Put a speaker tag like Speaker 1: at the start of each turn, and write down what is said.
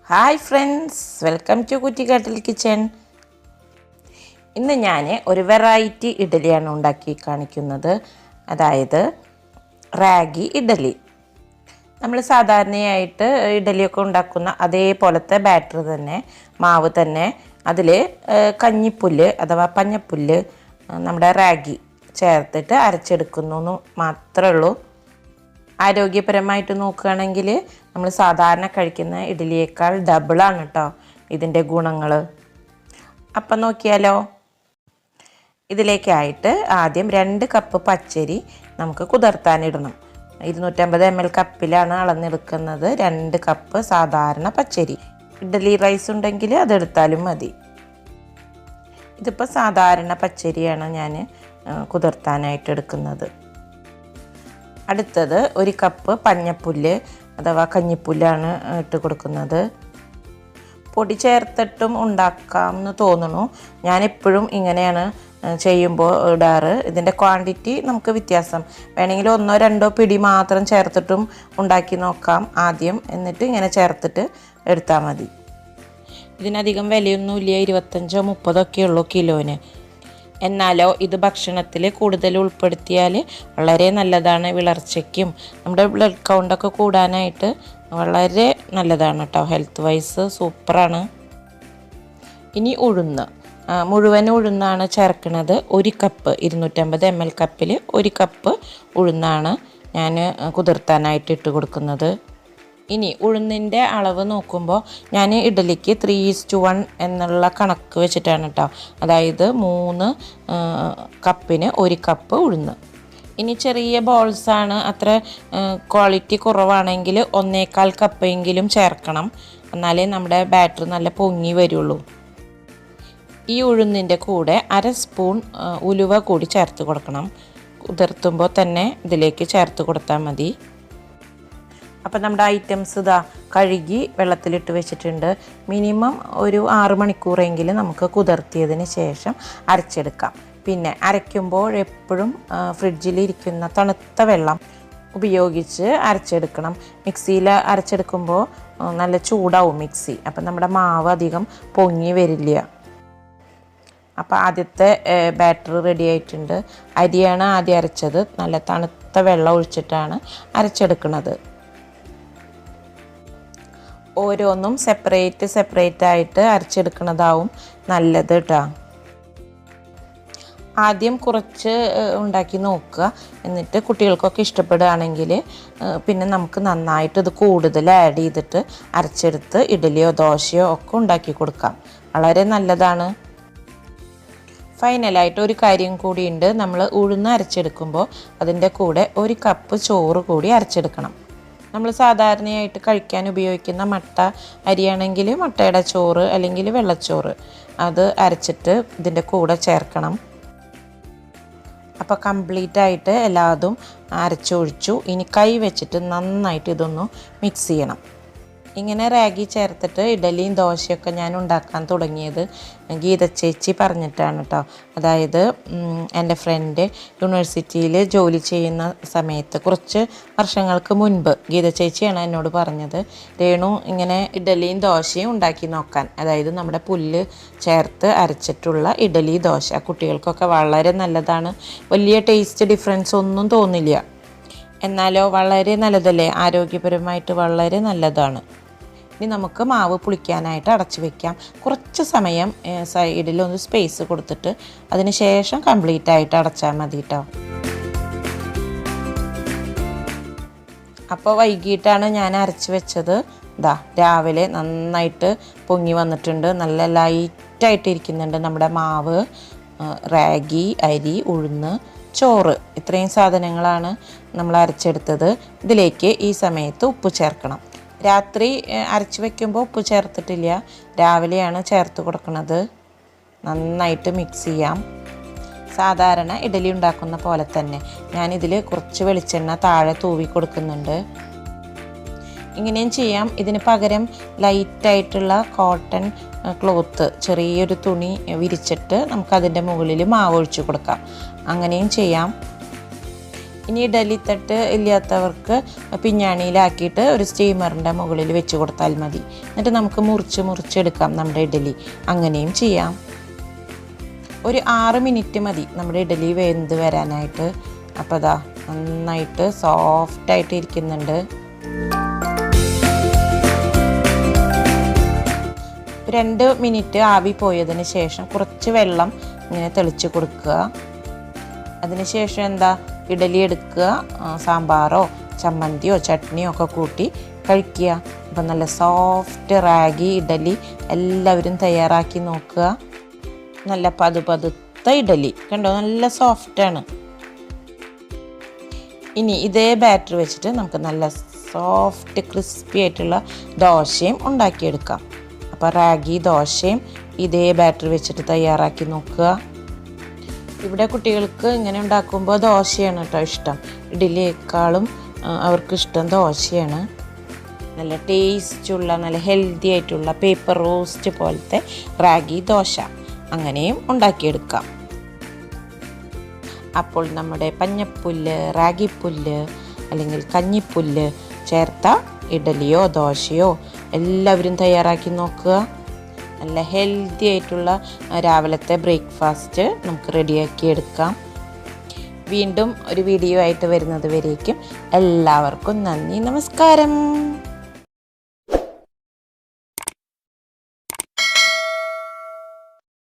Speaker 1: Hi friends, welcome to കുറ്റിക്കാട്ടിൽ kitchen. ഇന്ന് ഞാൻ ഒരു വെറൈറ്റി ഇഡ്ഡലിയാണ് ഉണ്ടാക്കി കാണിക്കുന്നത്. അതായത് റാഗി ഇഡ്ഡലി. നമ്മൾ സാധാരണയായിട്ട് ഇഡ്ഡലിയൊക്കെ ഉണ്ടാക്കുന്ന അതേപോലത്തെ ബാറ്റർ തന്നെ, മാവ് തന്നെ, അതിൽ കഞ്ഞിപ്പുല്ല് അഥവാ പഞ്ഞപ്പുല്ല്, നമ്മുടെ റാഗി ചേർത്തിട്ട് അരച്ചെടുക്കുന്നു എന്ന് മാത്രമേ ഉള്ളൂ. ആരോഗ്യപരമായിട്ട് നോക്കുകയാണെങ്കിൽ നമ്മൾ സാധാരണ കഴിക്കുന്ന ഇഡ്ഡലിയേക്കാൾ ഡബിളാണ് കേട്ടോ ഇതിൻ്റെ ഗുണങ്ങൾ. അപ്പം നോക്കിയാലോ. ഇതിലേക്കായിട്ട് ആദ്യം 2 കപ്പ് പച്ചരി നമുക്ക് കുതിർത്താനിടണം. 250 ml കപ്പിലാണ് അളന്നെടുക്കുന്നത്. 2 കപ്പ് സാധാരണ പച്ചരി. ഇഡ്ഡലി റൈസ് ഉണ്ടെങ്കിൽ അതെടുത്താലും മതി. ഇതിപ്പോൾ സാധാരണ പച്ചരിയാണ് ഞാൻ കുതിർത്താനായിട്ട് എടുക്കുന്നത്. അടുത്തത് 1 കപ്പ് പഞ്ഞപ്പുല്ല് അഥവാ കഞ്ഞിപ്പുല്ലാണ് ഇട്ട് കൊടുക്കുന്നത്. പൊടി ചേർത്തിട്ടും ഉണ്ടാക്കാമെന്ന് തോന്നുന്നു. ഞാനെപ്പോഴും ഇങ്ങനെയാണ് ചെയ്യുമ്പോൾ ഇടാറ്. ഇതിൻ്റെ ക്വാണ്ടിറ്റി നമുക്ക് വ്യത്യാസം വേണമെങ്കിൽ 1-2 പിടി മാത്രം ചേർത്തിട്ടും ഉണ്ടാക്കി നോക്കാം ആദ്യം. എന്നിട്ട് ഇങ്ങനെ ചേർത്തിട്ട് എടുത്താൽ മതി. ഇതിനധികം വിലയൊന്നുമില്ല, 25-30 ഉള്ളൂ കിലോന്. എന്നാലോ ഇത് ഭക്ഷണത്തിൽ കൂടുതൽ ഉൾപ്പെടുത്തിയാൽ വളരെ നല്ലതാണ്. വിളർച്ചയ്ക്കും നമ്മുടെ ബ്ലഡ് കൗണ്ടൊക്കെ കൂടാനായിട്ട് വളരെ നല്ലതാണ് കേട്ടോ. ഹെൽത്ത് വൈസ് സൂപ്പറാണ്. ഇനി ഉഴുന്ന്, മുഴുവൻ ഉഴുന്നാണ് ചേർക്കുന്നത്. 1 കപ്പ് 250 ml കപ്പിൽ 1 കപ്പ് ഉഴുന്നാണ് ഞാൻ കുതിർത്താനായിട്ട് ഇട്ട് കൊടുക്കുന്നത്. ഇനി ഉഴുന്നിൻ്റെ അളവ് നോക്കുമ്പോൾ ഞാൻ ഇഡ്ഡലിക്ക് 3:1 എന്നുള്ള കണക്ക് വെച്ചിട്ടാണ് കേട്ടോ. അതായത് 3 കപ്പിന് 1 കപ്പ് ഉഴുന്ന്. ഇനി ചെറിയ ബോൾസാണ്, അത്ര ക്വാളിറ്റി കുറവാണെങ്കിൽ 1.25 കപ്പെങ്കിലും ചേർക്കണം. എന്നാലേ നമ്മുടെ ബാറ്റർ നല്ല പൊങ്ങി വരുള്ളൂ. ഈ ഉഴുന്നിൻ്റെ കൂടെ 1/2 സ്പൂൺ ഉലുവ കൂടി ചേർത്ത് കൊടുക്കണം. കുതിർത്തുമ്പോൾ തന്നെ ഇതിലേക്ക് ചേർത്ത് കൊടുത്താൽ മതി. അപ്പം നമ്മുടെ ഐറ്റംസ് ഇതാ കഴുകി വെള്ളത്തിലിട്ട് വെച്ചിട്ടുണ്ട്. മിനിമം ഒരു 6 മണിക്കൂറെങ്കിലും നമുക്ക് കുതിർത്തിയതിന് ശേഷം അരച്ചെടുക്കാം. പിന്നെ അരയ്ക്കുമ്പോൾ എപ്പോഴും ഫ്രിഡ്ജിലിരിക്കുന്ന തണുത്ത വെള്ളം ഉപയോഗിച്ച് അരച്ചെടുക്കണം. മിക്സിയിൽ അരച്ചെടുക്കുമ്പോൾ നല്ല ചൂടാവും മിക്സി. അപ്പം നമ്മുടെ മാവ് അധികം പൊങ്ങി വരില്ല. അപ്പോൾ ആദ്യത്തെ ബാറ്റർ റെഡി ആയിട്ടുണ്ട്. അരിയാണ് ആദ്യം അരച്ചത്. നല്ല തണുത്ത വെള്ളം ഒഴിച്ചിട്ടാണ് അരച്ചെടുക്കുന്നത്. ഓരോന്നും സെപ്പറേറ്റ് ആയിട്ട് അരച്ചെടുക്കുന്നതാവും നല്ലത് കേട്ടോ. ആദ്യം കുറച്ച് ഉണ്ടാക്കി നോക്കുക. എന്നിട്ട് കുട്ടികൾക്കൊക്കെ ഇഷ്ടപ്പെടുകയാണെങ്കിൽ പിന്നെ നമുക്ക് നന്നായിട്ട് ഇത് കൂടുതൽ ആഡ് ചെയ്തിട്ട് അരച്ചെടുത്ത് ഇഡ്ഡലിയോ ദോശയോ ഒക്കെ ഉണ്ടാക്കി കൊടുക്കാം. വളരെ നല്ലതാണ്. ഫൈനലായിട്ട് ഒരു കാര്യം കൂടിയുണ്ട്. നമ്മൾ ഉഴുന്ന് അരച്ചെടുക്കുമ്പോൾ അതിൻ്റെ കൂടെ 1 കപ്പ് ചോറ് കൂടി അരച്ചെടുക്കണം. നമ്മൾ സാധാരണയായിട്ട് കഴിക്കാൻ ഉപയോഗിക്കുന്ന മട്ട അരിയാണെങ്കിൽ മട്ടയുടെ ചോറ് അല്ലെങ്കിൽ വെള്ളച്ചോറ് അത് അരച്ചിട്ട് ഇതിൻ്റെ കൂടെ ചേർക്കണം. അപ്പോൾ കംപ്ലീറ്റ് ആയിട്ട് എല്ലാതും അരച്ചൊഴിച്ചു. ഇനി കൈ വെച്ചിട്ട് നന്നായിട്ട് ഇതൊന്ന് മിക്സ് ചെയ്യണം. ഇങ്ങനെ റാഗി ചേർത്തിട്ട് ഇഡ്ഡലിയും ദോശയൊക്കെ ഞാൻ ഉണ്ടാക്കാൻ തുടങ്ങിയത് ഗീത ചേച്ചി പറഞ്ഞിട്ടാണ് കേട്ടോ. അതായത് എൻ്റെ ഫ്രണ്ട് യൂണിവേഴ്സിറ്റിയിൽ ജോലി ചെയ്യുന്ന സമയത്ത് കുറച്ച് വർഷങ്ങൾക്ക് മുൻപ് ഗീത ചേച്ചിയാണ് എന്നോട് പറഞ്ഞത്, രേണു ഇങ്ങനെ ഇഡ്ഡലിയും ദോശയും ഉണ്ടാക്കി നോക്കാൻ. അതായത് നമ്മുടെ പുല്ല് ചേർത്ത് അരച്ചിട്ടുള്ള ഇഡ്ഡലി ദോശ കുട്ടികൾക്കൊക്കെ വളരെ നല്ലതാണ്. വലിയ ടേസ്റ്റ് ഡിഫറൻസ് ഒന്നും തോന്നില്ല. എന്നാലോ വളരെ നല്ലതല്ലേ, ആരോഗ്യപരമായിട്ട് വളരെ നല്ലതാണ്. ഇനി നമുക്ക് മാവ് പുളിക്കാനായിട്ട് അടച്ചു വയ്ക്കാം. കുറച്ച് സമയം സൈഡിലൊന്ന് സ്പേസ് കൊടുത്തിട്ട് അതിന് ശേഷം കംപ്ലീറ്റ് ആയിട്ട് അടച്ചാൽ മതി കേട്ടോ. അപ്പോൾ വൈകിട്ടാണ് ഞാൻ അരച്ച് വെച്ചത്. ഇതാ രാവിലെ നന്നായിട്ട് പൊങ്ങി വന്നിട്ടുണ്ട്. നല്ല ലൈറ്റായിട്ട് ഇരിക്കുന്നുണ്ട് നമ്മുടെ മാവ്. റാഗി, അരി, ഉഴുന്ന്, ചോറ്, ഇത്രയും സാധനങ്ങളാണ് നമ്മൾ അരച്ചെടുത്തത്. ഇതിലേക്ക് ഈ സമയത്ത് ഉപ്പ് ചേർക്കണം. രാത്രി അരച്ച് വയ്ക്കുമ്പോൾ ഉപ്പ് ചേർത്തിട്ടില്ല, രാവിലെയാണ് ചേർത്ത് കൊടുക്കുന്നത്. നന്നായിട്ട് മിക്സ് ചെയ്യാം. സാധാരണ ഇഡ്ഡലി ഉണ്ടാക്കുന്ന പോലെ തന്നെ ഞാനിതിൽ കുറച്ച് വെളിച്ചെണ്ണ താഴെ തൂവി കൊടുക്കുന്നുണ്ട്. ഇങ്ങനെയും ചെയ്യാം. ഇതിന് പകരം ലൈറ്റായിട്ടുള്ള കോട്ടൺ ക്ലോത്ത്, ചെറിയൊരു തുണി വിരിച്ചിട്ട് നമുക്കതിൻ്റെ മുകളിൽ മാവ് ഒഴിച്ച് കൊടുക്കാം. അങ്ങനെയും ചെയ്യാം. ഇനി ഇഡലി തട്ട് ഇല്ലാത്തവർക്ക് പിഞ്ഞാണിയിലാക്കിയിട്ട് ഒരു സ്റ്റീമറിൻ്റെ മുകളിൽ വെച്ച് കൊടുത്താൽ മതി. എന്നിട്ട് നമുക്ക് മുറിച്ചെടുക്കാം നമ്മുടെ ഇഡലി. അങ്ങനെയും ചെയ്യാം. ഒരു 6 മിനിറ്റ് മതി നമ്മുടെ ഇഡലി വെന്ത് വരാനായിട്ട്. അപ്പോൾ അതാ നന്നായിട്ട് സോഫ്റ്റായിട്ട് ഇരിക്കുന്നുണ്ട്. 2 മിനിറ്റ് ആവി പോയതിന് ശേഷം കുറച്ച് വെള്ളം ഇങ്ങനെ തെളിച്ച് കൊടുക്കുക. അതിനുശേഷം ഇഡലി എടുക്കുക, സാമ്പാറോ ചമ്മന്തിയോ ചട്നിയോ ഒക്കെ കൂട്ടി കഴിക്കുക. അപ്പം നല്ല സോഫ്റ്റ് റാഗി ഇഡലി എല്ലാവരും തയ്യാറാക്കി നോക്കുക. നല്ല പതുത്ത ഇഡലി കണ്ടോ, നല്ല സോഫ്റ്റാണ്. ഇനി ഇതേ ബാറ്റർ വെച്ചിട്ട് നമുക്ക് നല്ല സോഫ്റ്റ് ക്രിസ്പി ആയിട്ടുള്ള ദോശയും ഉണ്ടാക്കിയെടുക്കാം. അപ്പോൾ റാഗി ദോശയും ഇതേ ബാറ്റർ വെച്ചിട്ട് തയ്യാറാക്കി നോക്കുക. ഇവിടെ കുട്ടികൾക്ക് ഇങ്ങനെ ഉണ്ടാക്കുമ്പോൾ ദോശയാണ് കേട്ടോ ഇഷ്ടം. ഇഡ്ഡലിയേക്കാളും അവർക്കിഷ്ടം ദോശയാണ്. നല്ല ടേസ്റ്റുള്ള നല്ല ഹെൽത്തി ആയിട്ടുള്ള പേപ്പർ റോസ്റ്റ് പോലത്തെ റാഗി ദോശ അങ്ങനെയും ഉണ്ടാക്കിയെടുക്കാം. അപ്പോൾ നമ്മുടെ പഞ്ഞപ്പുല്ല്, റാഗിപ്പുല്ല് അല്ലെങ്കിൽ കഞ്ഞിപ്പുല്ല് ചേർത്ത ഇഡലിയോ ദോശയോ എല്ലാവരും തയ്യാറാക്കി നോക്കുക. നല്ല ഹെൽത്തി ആയിട്ടുള്ള രാവിലത്തെ ബ്രേക്ക്ഫാസ്റ്റ് നമുക്ക് റെഡിയാക്കി എടുക്കാം. വീണ്ടും ഒരു വീഡിയോ ആയിട്ട് വരുന്നത് വരേക്കും എല്ലാവർക്കും നന്ദി, നമസ്കാരം.